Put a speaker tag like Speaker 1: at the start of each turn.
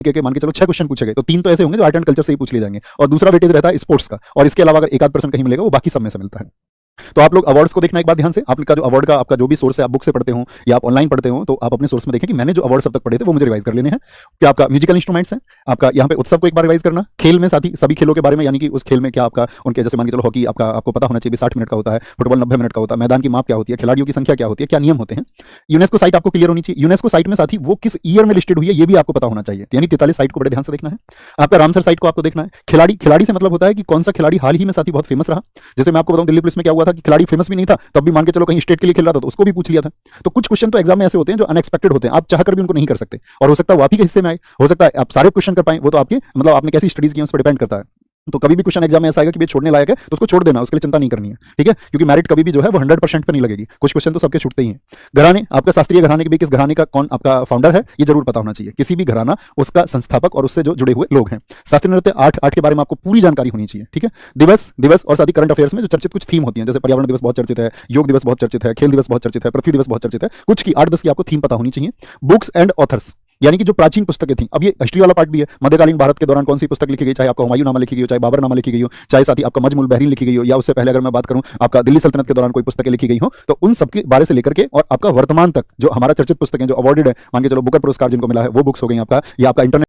Speaker 1: के मान के चलो 6 क्वेश्चन पूछे गए तो 3 तो ऐसे होंगे जो आर्ट एंड कल्चर से ही पूछ लिए जाएंगे, और दूसरा वेटेज रहता है स्पोर्ट्स का, और इसके अलावा अगर एक आध % कहीं मिलेगा वो बाकी सब में से मिलता है। तो आप लोग अवार्ड्स को देखना एक बात ध्यान से, आपका जो अवार्ड का आपका जो भी सोर्स है, आप बुक से पढ़ते हो या आप ऑनलाइन पढ़ते हो, तो आप अपने सोर्स में देखें कि मैंने जो अवार्ड सब तक पढ़े थे वो मुझे रिवाइज कर लेने हैं। क्या आपका म्यूजिकल इंस्ट्रूमेंट्स है, आपका यहाँ पे उत्सव को एक बार रिवाइज करना, खेल में साथ ही सभी खेलों के बारे में, यानी कि उस खेल में क्या आपका उनके जैसे मान के चलो हॉकी आपका आपको पता होना चाहिए 60 मिनट का होता है, फुटबॉल 90 मिनट का होता है, मैदान की माप क्या होती है, खिलाड़ियों की संख्या क्या होती है, क्या नियम होते हैं। यूनेस्को साइट आपको क्लियर होनी चाहिए, यूनेस्को साइट में साथ ही वो किस ईयर में लिस्टेड हुई है ये भी आपको पता होना चाहिए, यानी 43 साइट को बड़े ध्यान से देखना है। आपका रामसर साइट को आपको देखना है। खिलाड़ी से मतलब होता है कि कौन सा खिलाड़ी हाल ही में साथ ही बहुत फेमस रहा। जैसे मैं आपको बताऊं दिल्ली पुलिस में क्या हुआ था कि खिलाड़ी फेमस भी नहीं था, तब भी मान के चलो कहीं स्टेट के लिए खेल रहा था तो उसको भी पूछ लिया था। तो कुछ क्वेश्चन तो एग्जाम में ऐसे होते हैं जो अनएक्सपेक्टेड होते हैं, आप चाहकर भी उनको नहीं कर सकते, और हो सकता है वो आप ही के हिस्से में आए, हो सकता है आप सारे क्वेश्चन कर पाए, वो तो आपके मतलब आपने कैसी स्टडीज की उस पर डिपेंड करता है। तो कभी भी क्वेश्चन एग्जाम में ऐसा आएगा कि ये छोड़ने लायक है तो उसको छोड़ देना, उसके लिए चिंता नहीं करनी है, ठीक है, क्योंकि मेरिट कभी भी जो है वो 100% पे नहीं लगेगी, कुछ क्वेश्चन तो सबके छूटते ही हैं। घराने, आपका शास्त्रीय घराने के भी किस घराने का कौन आपका फाउंडर है ये जरूर पता होना चाहिए, किसी भी घराना उसका संस्थापक और उससे जो जुड़े हुए लोग हैं। शास्त्रीय नृत्य 8 के बारे में आपको पूरी जानकारी होनी चाहिए, ठीक है। दिवस और साथ ही करंट अफेयर्स में जो चर्चित कुछ थीम होती है, जैसे पर्यावरण दिवस बहुत चर्चित है, योग दिवस बहुत चर्चित है, खेल दिवस बहुत चर्चित है, पृथ्वी दिवस बहुत चर्चित है, कुछ की 8-10 की आपको थीम पता होनी चाहिए। बुक्स एंड ऑथर्स, यानी कि जो प्राचीन पुस्तकें थी, अब ये हिस्ट्री वाला पार्ट भी है, मध्यकालीन भारत के दौरान कौन सी पुस्तक लिखी गई, चाहे आपका हुमायूं नामा लिखी गई हो, चाहे बाबर नामा लिखी गई हो, चाहे साथ ही आपका मजमुल बहरीन लिखी गई हो, या उससे पहले अगर मैं बात करूं आपका दिल्ली सल्तनत के दौरान कोई पुस्तकें लिखी गई हो, तो उन सबके बारे से लेकर के और आपका वर्तमान तक जो हमारा चर्चित पुस्तकें जो अवार्डेड है, मान के चलो बुकर पुरस्कार जिनको मिला है वो बुक्स हो गई आपका, या आपका इंटरनेट